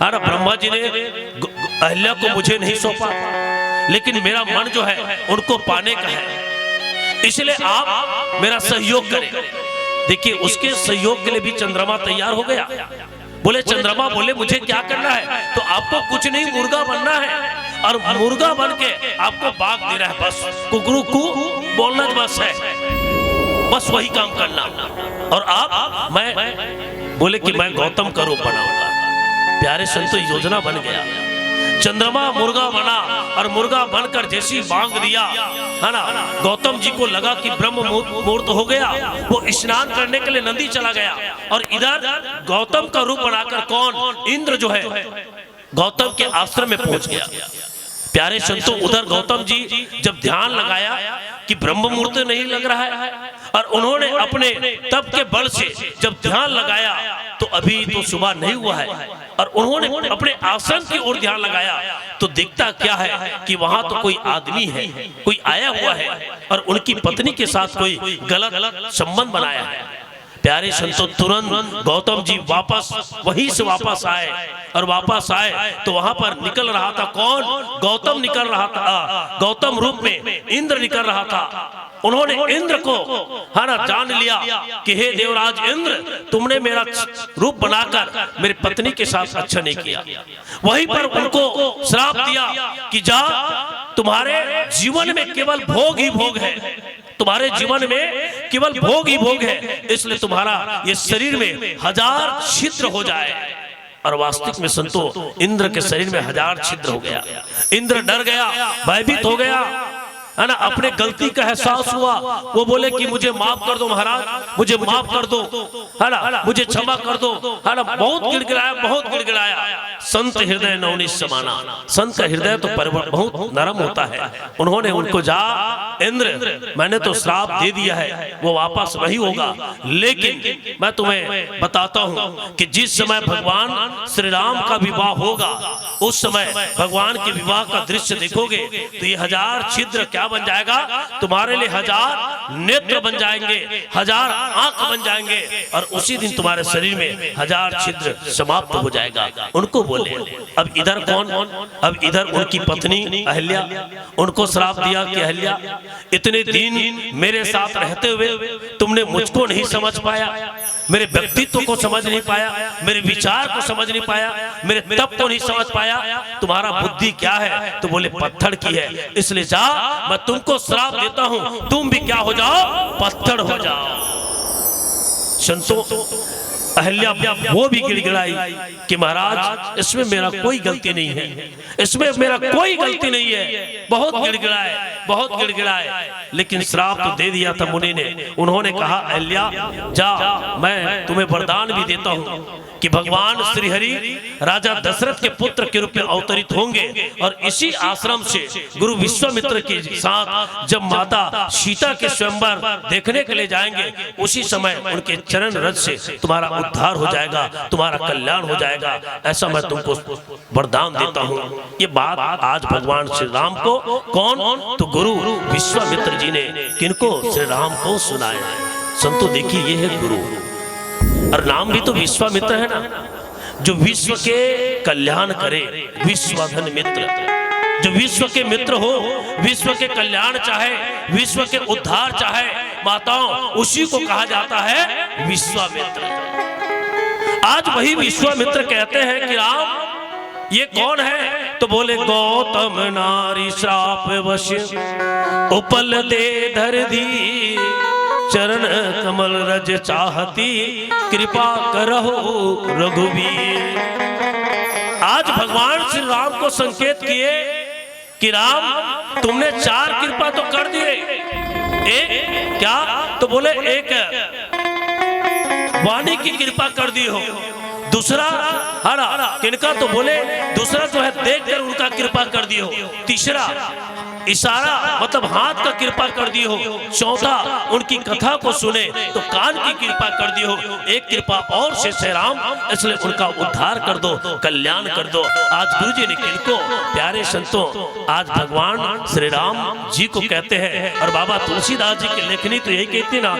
अरे ब्रह्मा जी ने अहल्या को मुझे नहीं सौंपा, लेकिन मेरा मन जो है उनको पाने का है, इसलिए आप मेरा सहयोग करें। देखिए उसके सहयोग के लिए भी चंद्रमा तैयार हो गया। बोले चंद्रमा बोले मुझे क्या करना है तो आपको कुछ नहीं, मुर्गा बनना है, और मुर्गा बन के आपको बाग देना है, बस कुकरू कु बोलना बस है, बस वही काम करना। और आप मैं बोले कि मैं गौतम का रूप बनाऊंगा। प्यारे संतो योजना बन गया, चंद्रमा मुर्गा बना, और मुर्गा बनकर जैसी बांग दिया है ना, गौतम जी को लगा कि ब्रह्म मुहूर्त हो गया। वो स्नान करने के लिए नदी चला गया, और इधर गौतम का रूप बनाकर कौन इंद्र जो है गौतम के आश्रम में पहुंच गया। प्यारे संतों उधर गौतम जी जब ध्यान लगाया कि ब्रह्म मुहूर्त नहीं लग रहा है, और उन्होंने अपने तप के बल से जब ध्यान लगाया तो अभी तो सुबह नहीं हुआ है, और उन्होंने अपने आश्रम की ओर ध्यान लगाया तो दिखता क्या है कि वहां तो कोई आदमी है, कोई आया हुआ है, और उनकी पत्नी के साथ कोई गलत संबंध बनाया है। प्यारे संतों तुरंत गौतम जी वापस वहीं से वापस आए, और वापस आए तो वहां पर निकल रहा था कौन, गौतम निकल रहा था, गौतम रूप में इंद्र निकल रहा था। उन्होंने इंद्र को है ना जान लिया कि हे देवराज इंद्र, तुमने मेरा रूप बनाकर मेरी पत्नी के साथ अच्छा नहीं किया। वहीं पर उनको श्राप दिया कि जा, तुम्हारे जीवन में केवल भोग ही भोग है, तुम्हारे जीवन में केवल भोग ही भोग है, इसलिए तुम्हारा ये शरीर में 1000 छिद्र हो जाए। और वास्तविक में संतो इंद्र के शरीर में 1000 छिद्र हो गया। इंद्र डर गया, भयभीत हो गया, है ना, अपने गलती का एहसास हुआ। वो बोले कि मुझे माफ कर दो महाराज, मुझे माफ कर दो, है ना, मुझे क्षमा कर दो, है ना। बहुत गिड़गिड़ाया, बहुत गिड़गिड़ाया। संत हृदय नवनी समाना। संत का हृदय तो बहुत नरम होता है। उन्होंने उनको जा इंद्र मैंने तो श्राप दे दिया है, वो वापस नहीं होगा, लेकिन मैं तुम्हें बताता हूं कि जिस समय भगवान श्री राम का विवाह होगा उस समय भगवान के विवाह का दृश्य देखोगे तो ये 1000 छिद्र क्या बन जाएगा, तुम्हारे लिए 1000 नेत्र बन जाएंगे, 1000 आंख बन जाएंगे और उसी दिन तुम्हारे शरीर में 1000 छिद्र समाप्त हो जाएगा। उनको बोले अब इधर कौन, अब इधर उनकी पत्नी अहल्या, उनको श्राप दिया कि अहल्या इतने दिन मेरे साथ रहते हुए तुमने मुझको नहीं समझ पाया, मेरे व्यक्तित्व को समझ नहीं पाया, मेरे विचार को समझ नहीं पाया, मेरे तप को नहीं समझ पाया, तुम्हारा बुद्धि क्या है? तो बोले पत्थर की है, इसलिए जा मैं तुमको श्राप देता हूं, तुम भी क्या हो जाओ, पत्थर हो जाओ। संतों अहल्या वो भी गिड़गिड़ाई कि महाराज इसमें मेरा कोई गलती नहीं है, इसमें मेरा कोई गलती नहीं है। बहुत गिड़गिड़ाए, बहुत गिड़गिड़ाए, लेकिन श्राप तो दे दिया था मुनि ने। उन्होंने कहा अहल्या जा मैं तुम्हें वरदान भी देता हूं कि भगवान श्री हरि राजा दशरथ के पुत्र के रूप में अवतरित होंगे और इसी आश्रम से गुरु विश्वामित्र के साथ जब माता सीता के स्वयंवर देखने के लिए जाएंगे उसी समय उनके चरण रज से तुम्हारा उद्धार हो जाएगा, तुम्हारा कल्याण हो जाएगा, ऐसा मैं तुमको वरदान देता हूँ। ये बात आज भगवान श्री राम को कौन, तो गुरु विश्वामित्र जी ने किनको, श्री राम को सुनाया। संतो देखिए ये है गुरु, और नाम भी तो विश्वामित्र है ना, जो विश्व के कल्याण करे, विश्वधन मित्र, जो विश्व के मित्र हो, विश्व के कल्याण चाहे, विश्व के उद्धार चाहे, माताओं उसी को कहा जाता है विश्वामित्र। आज वही विश्वामित्र कहते हैं कि राम ये कौन है, तो बोले गौतम नारी श्राप वश उपल दे धर दी, चरण कमल रज चाहती कृपा करहो रघुवीर। आज भगवान श्री राम को संकेत किए कि राम तुमने 4 कृपा तो कर दिए, एक क्या, तो बोले एक वाणी की कृपा कर दी हो, दूसरा हरा किनका, तो बोले दूसरा जो है देखकर उनका कृपा कर दी हो, तीसरा इशारा मतलब हाथ का कृपा कर दी हो, चौथा उनकी कथा को सुने तो कान की कृपा कर दी हो, एक कृपा और शेष है राम, इसलिए उनका उद्धार कर दो, कल्याण कर दो। आज गुरु जी ने किनको, प्यारे संतों आज भगवान श्री राम जी को कहते हैं, और बाबा तुलसीदास जी की लेखनी तो यही कहती ना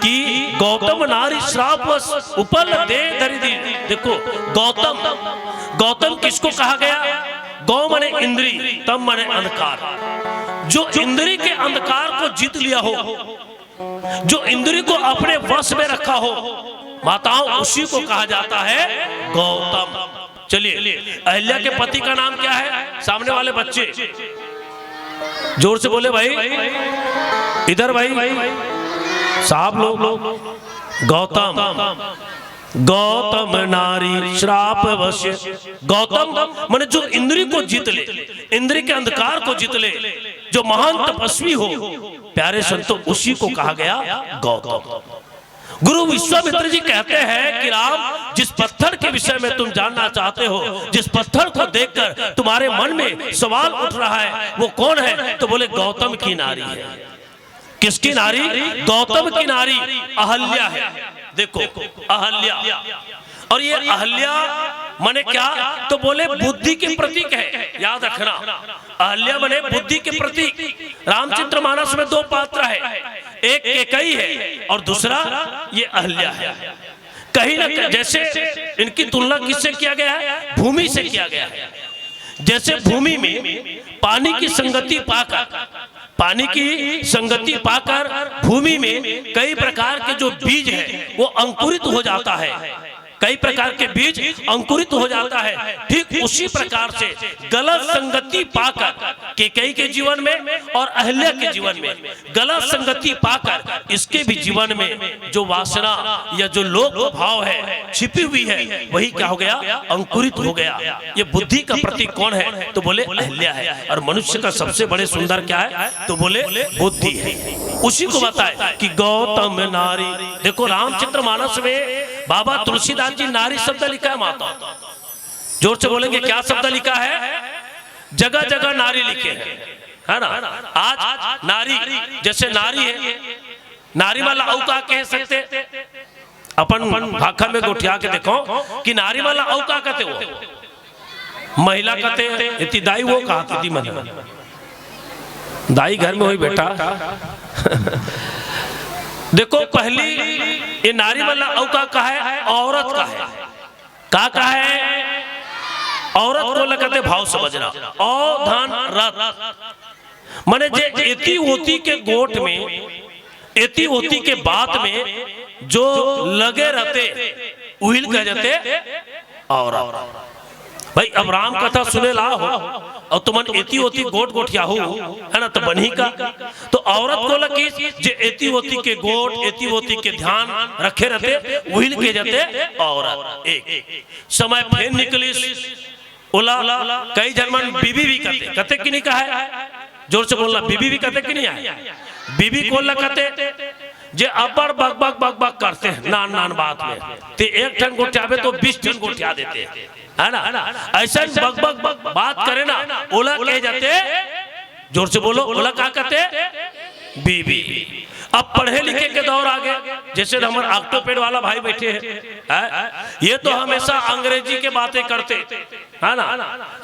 कि गौतम नारी श्राप उपल दे धरि दी। देखो गौतम, गौतम किसको कहा गया, गौ मने इंद्री, तम मने अंधकार। जो इंद्री के अंधकार को जीत लिया हो, जो इंद्री को अपने वश में रखा हो, माताओं उसी को कहा जाता है गौतम। चलिए अहल्या के पति का नाम क्या है, सामने वाले बच्चे जोर से बोले भाई, इधर भाई साहब लोग, गौतम, गौतम नारी श्राप वश्य। गौतम माने जो इंद्री को जीत ले, इंद्री के अंधकार को जीत ले, जो महान तपस्वी हो, प्यारे संतों उसी को कहा गया गौतम। गुरु विश्वामित्र जी कहते हैं कि राम जिस पत्थर के विषय में तुम जानना चाहते हो, जिस पत्थर को देखकर तुम्हारे मन में सवाल उठ रहा है वो कौन है, तो बोले गौतम की नारी है। किसकी नारी, गौतम की नारी अहल्या है। देखो अहल्या, और ये अहल्या माने क्या, तो बोले बुद्धि के प्रतीक है, याद रखना अहल्या माने बुद्धि के प्रतीक। रामचरित्र मानस में 2 पात्र है, एक कैकेयी है और दूसरा ये अहल्या है। कहीं ना कहीं जैसे इनकी तुलना किससे किया गया है, भूमि से किया गया है। जैसे भूमि में पानी की संगति पाकर, पानी की संगति पाकर भूमि में कई प्रकार के जो बीज है वो अंकुरित हो जाता है, कई प्रकार के बीज अंकुरित हो जाता है। ठीक उसी प्रकार से गलत संगति पाकर कैकेयी के जीवन में और अहल्या के जीवन में गलत संगति पाकर इसके भी जीवन में जो वासना या जो लोभ भाव है छिपी हुई है वही क्या हो गया, अंकुरित हो गया। ये बुद्धि का प्रतीक कौन है, तो बोले अहल्या है। और मनुष्य का सबसे बड़े सुंदर क्या है, तो बोले बुद्धि है। उसी को बताए कि गौतम नारी। देखो रामचरित्र मानस में बाबा तुलसीदास जी नारी शब्द लिखा है माता, जोर से बोलेंगे क्या शब्द लिखा है? जगह जगह नारी लिखे हैं, है ना। आज नारी जैसे नारी है, नारी वाला औ का कह सकते अपन भाखा में गोठिया के देखो कि नारी वाला औ का कहते वो महिला कहते इतनी दाई वो कहा थी मन दाई घर में हुई बेटा देखो पहली ये नारी वाला औ का कहा है, औरत का है, का कहा है औरत को लगते भाव समझना। औ धन रत माने जे एती होती के गोट में, एती होती के बात में जो लगे रहते उहिल कह जाते औरत। भाई अब राम कथा सुने ला हो और तुमन एती होती गोट गोठिया हो, है ना, तो बनी का तो औरत को लगी जे एती होती के गोट एती होती के ध्यान रखे रहते उहिल के जाते औरत। एक समय फिर निकली ओला कई जन्मन बीबी भी कहते कि नहीं कहा है? जोर से बोलना, बीबी भी कहते कि नहीं है? बीबी को कहते जे अबर बक बक बक बक करते हैं नान नान बात में, ते एक ठन गोठियावे तो 20 ठन गोठिया देते है ना। ऐसा बक बक बक बात करे ना ओला कह जाते, जोर से बोलो, ओला क्या कहते? बीबी। अब पढ़े लिखे के दौर आ गए, जैसे हमारे ऑक्टोपेड वाला भाई बैठे हैं, ये तो हमेशा अंग्रेजी के बातें करते है ना।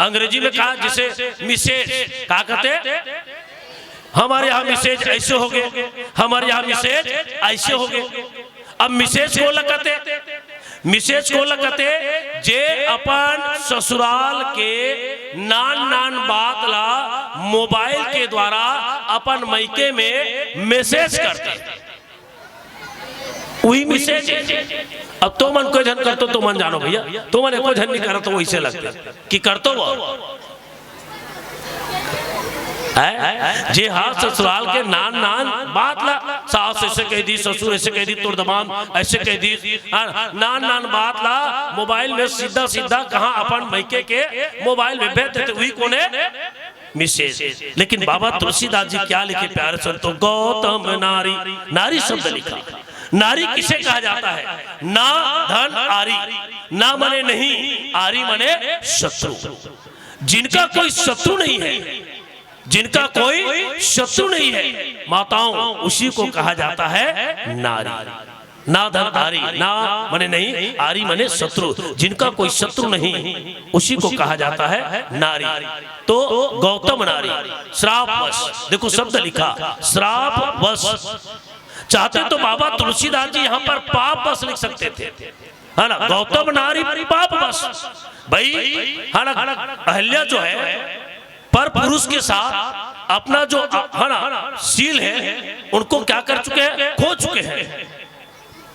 अंग्रेजी में कहा जिसे मिसेज क्या कहते, हमारे यहाँ मिसेज ऐसे हो गए, हमारे यहाँ मिसेज ऐसे हो गए। अब मिसेज को लगते, मिसेज को लगते जे अपन ससुराल के नान नान बात ला मोबाइल के द्वारा अपन मैके में मैसेज करते, वही मैसेज। अब तो मन को झन करतो तो मन जानो भैया, तो मन को झन नहीं करो तो वैसे लगता कि करतो वो जे हाँ ससुराल के नान नान बात ला, सास ऐसे कह दी, ससुर ऐसे कह दी, तोर दमाम ऐसे कह दी, नान नान बात ला मोबाइल में सीधा सीधा कहाँ अपन मैके के मोबाइल में भेज देते, वही कोने मैसेज। लेकिन बाबा तुलसीदास जी क्या लिखे प्यारे संतों, गौतम नारी, नारी शब्द लिखा। नारी किसे कहा जाता है? ना धन आरी, ना मने नहीं, आरी मने शत्रु। जिनका कोई शत्रु नहीं है, जिनका कोई शत्रु नहीं है माताओं, उसी को कहा जाता है नारी। ना धन आरी, ना मने नहीं, आरी मने शत्रु, जिनका कोई शत्रु नहीं उसी को कहा जाता है नारी। तो गौतम नारी श्राप वश, देखो शब्द लिखा श्राप वश। चाहते तो बाबा तुलसीदास जी यहाँ पर पाप वश लिख सकते थे, है ना। गौतम नारी पाप वश, भाई है ना। अहल्या जो है पर पुरुष के साथ अपना जो है ना सील है उनको क्या कर चुके हैं, खो चुके हैं,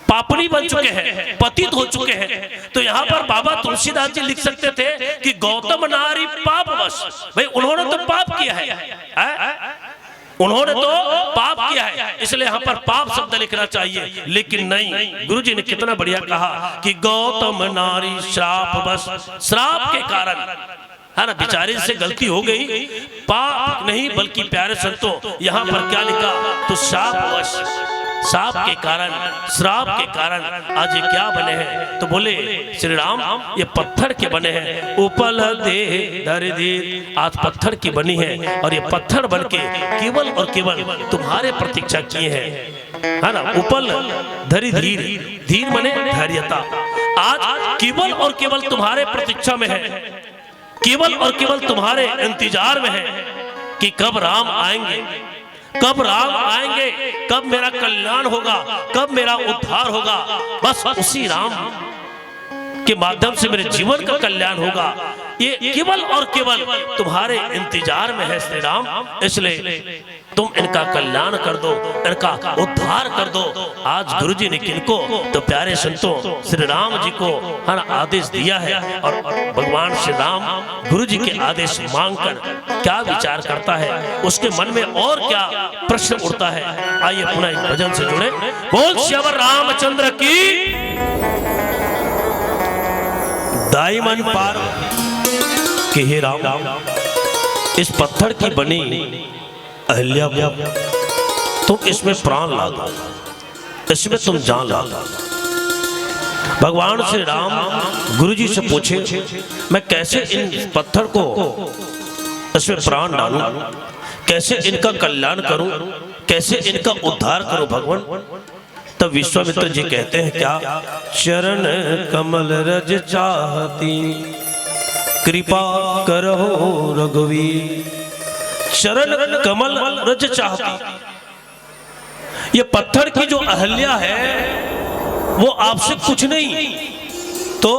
पापनी बन चुके हैं, पतित हो चुके हैं। तो यहाँ पर बाबा तुलसीदास जी लिख सकते थे कि गौतम नारी पाप वश। भाई उन्होंने तो पाप किया है, उन्होंने तो पाप किया है, इसलिए यहाँ पर पाप शब्द लिखना चाहिए। लेकिन नहीं, गुरुजी ने कितना बढ़िया कहा कि गौतम नारी श्राप बस, श्राप के कारण, है ना, बेचारे से गलती हो गई, पाप नहीं बल्कि प्यारे संतों यहाँ पर क्या लिखा, तो शाप वश, शाप के कारण, श्राप के कारण आज ये क्या बने हैं, तो बोले श्री राम ये पत्थर के बने हैं, उपल दे धर धीर, आज पत्थर की बनी है और ये पत्थर बन के केवल और केवल तुम्हारे प्रतीक्षा किए हैं, है ना। उपल धरी धीर, धीर बने धैर्यता, आज केवल और केवल तुम्हारे प्रतीक्षा में है, केवल और केवल तुम्हारे इंतजार में है कि कब राम आएंगे, कब राम आएंगे, कब मेरा कल्याण होगा, कब मेरा उद्धार होगा। बस उसी राम के माध्यम से मेरे जीवन का कल्याण होगा, ये केवल और केवल तुम्हारे इंतजार में है श्री राम। इसलिए तुम इनका कल्याण कर दो, इनका उद्धार कर दो। आज गुरुजी ने किनको, तो प्यारे संतों श्री राम जी को हर आदेश दिया है, और भगवान श्री राम गुरुजी के आदेश मांगकर क्या विचार करता है, उसके मन में और क्या प्रश्न उठता है। आइए पुनः एक भजन से जुड़े। बोल श्याम रामचंद्र की, दाई मन पार कि हे राम, इस पत्थर की बनी अहल्या को तुम इसमें प्राण ला दो, इसमें तुम जान ला दो। भगवान श्री राम गुरु जी से पूछे, मैं कैसे इन पत्थर को इसमें प्राण डालूं, कैसे इनका कल्याण करूं, कैसे इनका उद्धार करूं भगवान। तब विश्वामित्र जी कहते हैं क्या, चरण कमल रज चाहती कृपा करहो रघुवीर। चरण कमल रज चाहती, ये पत्थर की जो अहल्या है वो आपसे कुछ नहीं, तो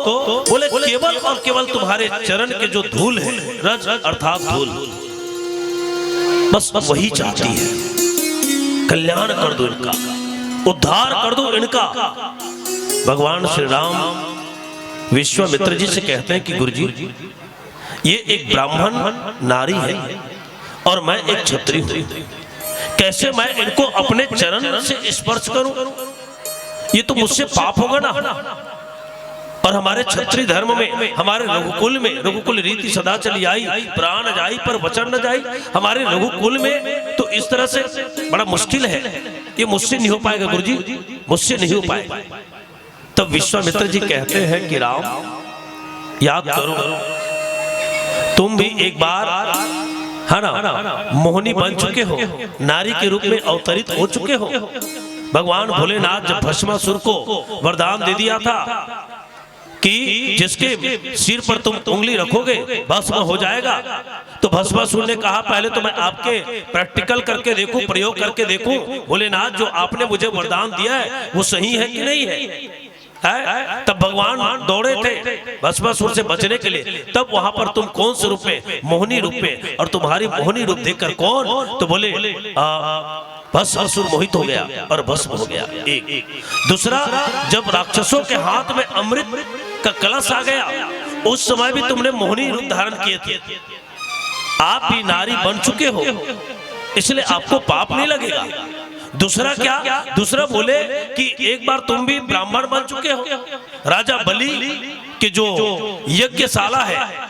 बोले केवल और केवल तुम्हारे चरण के जो धूल है, रज अर्थात धूल, बस वही चाहती है। कल्याण कर दो इनका, उद्धार कर दो इनका। भगवान श्री राम विश्वामित्र जी से कहते हैं कि गुरु जी, ये एक ब्राह्मण नारी है और मैं एक क्षत्रिय हूं, कैसे मैं इनको अपने चरण से स्पर्श करूं? ये तो मुझसे पाप होगा ना। और हमारे क्षत्रिय धर्म में, हमारे रघुकुल में, रघुकुल रीति सदा चली आई, प्राण जाई पर वचन न जाई। हमारे रघुकुल में तो इस तरह से बड़ा मुश्किल है, ये मुझसे नहीं हो पाएगा गुरुजी, मुझसे नहीं हो पाएगा। तब विश्वामित्र जी कहते हैं कि राम, याद करो तुम भी एक बार है ना मोहिनी बन चुके हो, नारी के रूप में अवतरित हो चुके हो। भगवान भोलेनाथ जब भस्मासुर को वरदान दे दिया था कि जिसके सिर पर तुम उंगली रखोगे भस्म हो जाएगा, तो भस्मासुर ने कहा पहले तो मैं आपके प्रैक्टिकल करके देखूं, प्रयोग करके देखूं, भोलेनाथ जो आपने मुझे वरदान दिया है वो सही है कि नहीं है। तब भगवान दौड़े थे भस्मासुर से बचने के लिए। तब वहां पर तुम कौन से रूप में, मोहिनी रूप में, और तुम्हारी मोहिनी रूप देखकर कौन, तो बोले भस्मासुर मोहित हो गया और भस्म हो गया। एक दूसरा, जब राक्षसों के हाथ में अमृत का कलश आ गया उस समय भी तुमने मोहिनी रूप धारण किए थे। आप भी नारी बन चुके हो, इसलिए आपको पाप नहीं लगेगा। दूसरा क्या, दूसरा बोले कि एक बार तुम भी ब्राह्मण बन चुके हो, राजा बलि के जो यज्ञशाला है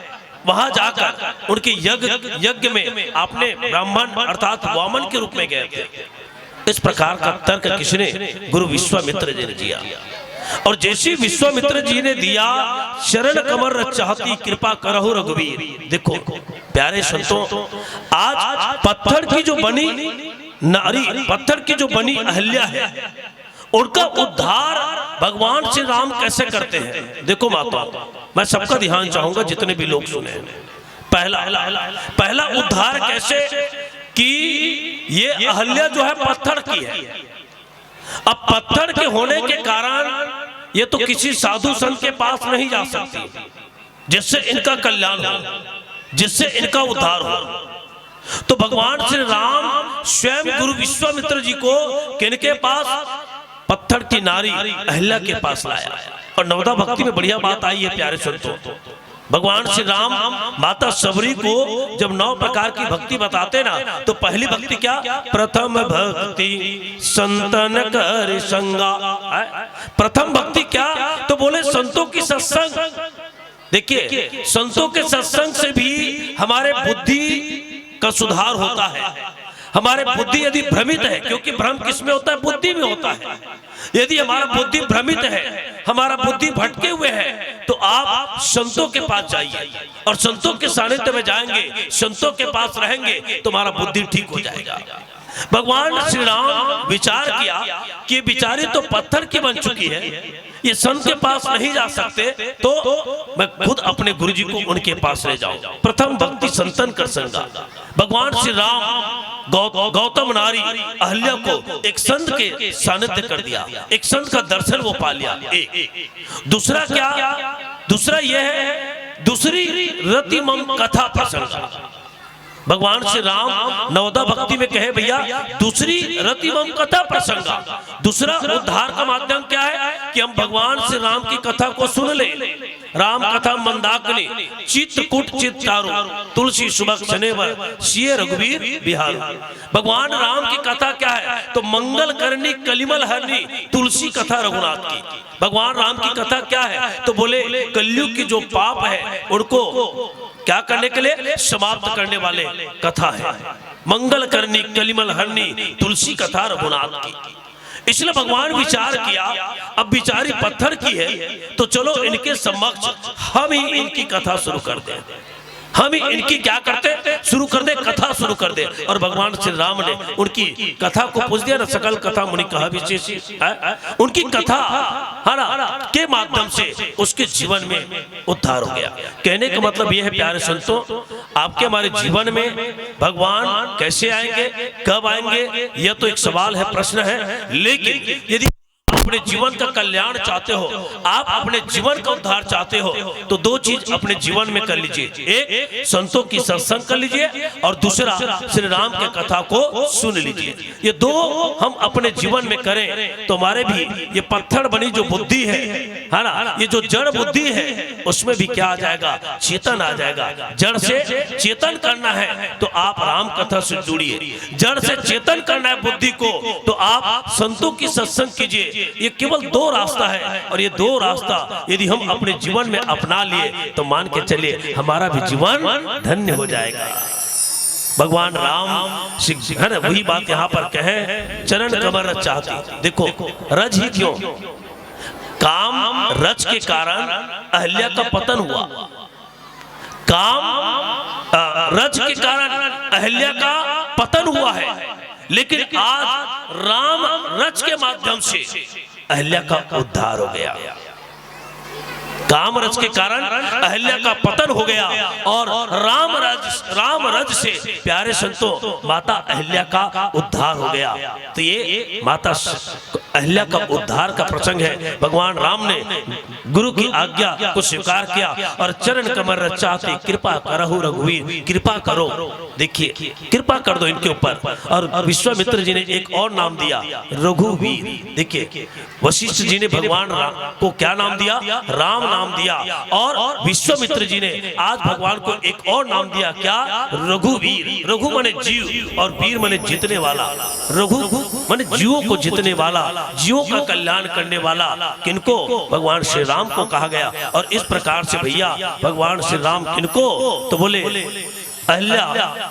वहां जाकर उनके यज्ञ में आपने ब्राह्मण अर्थात वामन के रूप में गए थे। इस प्रकार का तर्क किसने, गुरु विश्वामित्र जी ने दिया। और जैसे विश्वामित्र जी ने दिया, शरण कमर चाहती कृपा करहु रघुवीर। देखो प्यारे संतों, आज पत्थर की जो बनी नारी, पत्थर की जो बनी अहल्या है, उनका उद्धार भगवान श्री राम कैसे करते हैं। देखो माता, मैं सबका ध्यान चाहूंगा जितने भी लोग सुने। पहला उद्धार कैसे कि ये अहल्या जो है पत्थर की है। अब पत्थर के होने के कारण ये तो किसी साधु संत के पास नहीं जा सकती जिससे इनका कल्याण हो, जिससे इनका उद्धार हो। तो भगवान श्री राम स्वयं गुरु विश्वामित्र जी को किनके पास, पत्थर की नारी अहल्या के पास लाया। और नवदा भक्ति में बढ़िया बात आई है प्यारे संतों। भगवान श्री राम माता सबरी को जब 9 प्रकार की भक्ति बताते ना, तो पहली भक्ति क्या, प्रथम भक्ति संतन कर संगा। प्रथम भक्ति क्या, तो बोले संतों की सत्संग। देखिए संतों के सत्संग से भी हमारे बुद्धि का सुधार होता है। हमारे बुद्धि यदि भ्रमित है, क्योंकि भ्रम किसमें होता है, बुद्धि में होता है। यदि हमारा बुद्धि भ्रमित है, हमारा बुद्धि भटके हुए है, तो आप संतों के पास जाइए और संतों के सानिध्य में जाएंगे, संतों के पास रहेंगे, तुम्हारा बुद्धि ठीक हो जाएगा। भगवान श्री राम विचार किया कि बिचारी तो पत्थर की बन चुकी है, ये संत के पास नहीं जा सकते, तो मैं खुद अपने गुरु जी को उनके पास ले जाऊं। प्रथम भक्ति संतन कर संगा। भगवान श्री राम गौतम नारी अहल्या को एक संत के सानिध्य कर दिया, एक संत का दर्शन वो पा लिया। दूसरा क्या, दूसरा यह है, दूसरी रतिमम कथा प्रसंग। भगवान श्री राम नवदा भक्ति में कहे भैया दूसरी रतिमम कथा प्रसंगा। दूसरा उद्धार का माध्यम क्या है कि हम भगवान श्री राम की कथा को सुन ले। राम कथा मंदाकिनी चित्रकूट चित्तारु तुलसी सुबह शनिवर सिए रघुवीर बिहार। भगवान राम की कथा क्या है, तो मंगल करनी कलिमल हरनी तुलसी कथा रघुनाथ की। भगवान राम की कथा क्या है, तो बोले कलयुग की जो पाप है उनको क्या करने के लिए, समाप्त करने वाले कथा है। मंगल करनी कलिमल हरनी तुलसी कथा रघुनाथ की। इसलिए भगवान विचार किया, अब बिचारी पत्थर की है तो चलो इनके समक्ष हम ही इनकी कथा शुरू कर दें, हम ही इनकी क्या करते शुरू कर दे, कथा शुरू कर दे। और भगवान श्री राम ने उनकी कथा को पूछ दिया ना, सकल कथा मुनि कहा विशेष, उनकी कथा है ना के माध्यम से उसके जीवन में उद्धार हो गया। कहने का मतलब यह है प्यारे संतों, आपके हमारे जीवन में भगवान कैसे आएंगे, कब आएंगे, यह तो एक सवाल है, प्रश्न है। लेकिन यदि अपने जीवन का कल्याण चाहते हो, आप अपने जीवन का उद्धार चाहते हो, तो दो चीज अपने जीवन में कर लीजिए। एक संतों की सत्संग कर लीजिए और दूसरा श्री राम के कथा को सुन लीजिए। ये दो हम अपने जीवन में करें तो हमारे भी ये पत्थर बनी जो बुद्धि है ना, ये जो जड़ बुद्धि है उसमें भी क्या आ जाएगा, चेतन आ जाएगा। जड़ से चेतन करना है तो आप राम कथा से जुड़िए, जड़ से चेतन करना है बुद्धि को तो आप संतों की सत्संग कीजिए। ये केवल दो रास्ता है और ये दो रास्ता यदि हम अपने जीवन में अपना लिए तो मान के चलिए हमारा भी जीवन धन्य हो जाएगा। भगवान राम है ना, वही बात यहाँ पर कहे, चरण कमर रज चाहती। देखो रज ही क्यों, काम रज के कारण अहल्या का पतन हुआ, काम रज के कारण अहल्या का पतन हुआ है, लेकिन आज राम रज के माध्यम से अहल्या का उद्धार हो गया। काम रज के कारण अहल्या का पतन हो गया और राम रज से प्यारे संतों माता अहल्या का उद्धार हो गया। तो ये माता अहल्या का उद्धार का प्रसंग है। भगवान राम ने गुरु की आज्ञा को स्वीकार किया और चरण कमर रज चाहते, कृपा करहु रघुवीर, कृपा करो, देखिए कृपा कर दो इनके ऊपर। और विश्वामित्र जी ने एक और नाम दिया रघुवीर। देखिए वशिष्ठ जी ने भगवान राम को क्या नाम दिया, राम नाम दिया, और विश्वामित्र जी ने आज भगवान को एक और नाम दिया, क्या, रघुवीर। रघु माने जीव और वीर माने जीतने वाला, रघु माने जीवों को जीतने वाला, जीवों का कल्याण करने वाला, किनको, भगवान श्री राम को कहा गया। और इस प्रकार से भैया भगवान श्री राम किनको, तो बोले अहल्या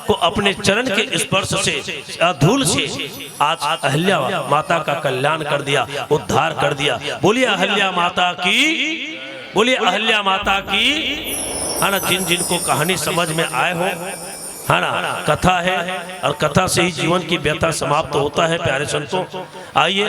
को अपने चरण के स्पर्श से, धूल से आज अहल्या माता का कल्याण कर दिया, उद्धार कर दिया। बोलिए अहल्या माता की, बोलिए अहल्या माता की, है ना। जिन जिनको कहानी समझ में आए हो, है ना, कथा है और कथा से ही जीवन की व्यथा समाप्त होता है प्यारे संतों। आइए,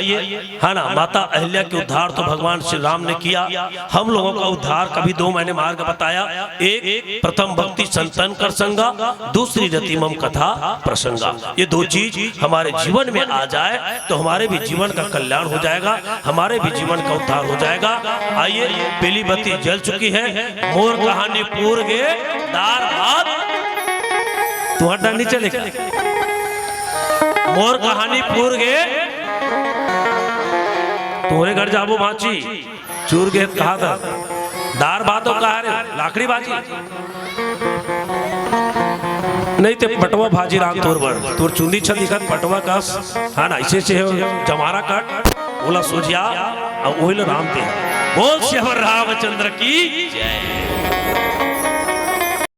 है ना, माता अहल्या के उद्धार तो भगवान श्री राम ने किया, हम लोगों का उद्धार कभी दो मैंने मार्ग बताया, एक प्रथम भक्ति संतन कर संगा, दूसरी रतिमम कथा प्रसंगा। ये दो चीज हमारे जीवन में आ जाए तो हमारे भी जीवन का कल्याण हो जाएगा, हमारे भी जीवन का उद्धार हो जाएगा। आइए, पीली बत्ती जल चुकी है, मोर कहानी पूर गे दार बात तू हटा नहीं चलेगा, मोर कहानी पूर गे तोरे घर जाबो भाची, चूर गे कहा था, दार बातों कहा रे लाकड़ी बाजी नहीं ते पटवा भाजी राम तोर बर, तोर चुंदी छल दिखत पटवा कस, हाँ ना, ऐसे से जमारा कट बोला सोझिया और ओहिल राम ते बोल श्याम रामचंद्र की जय।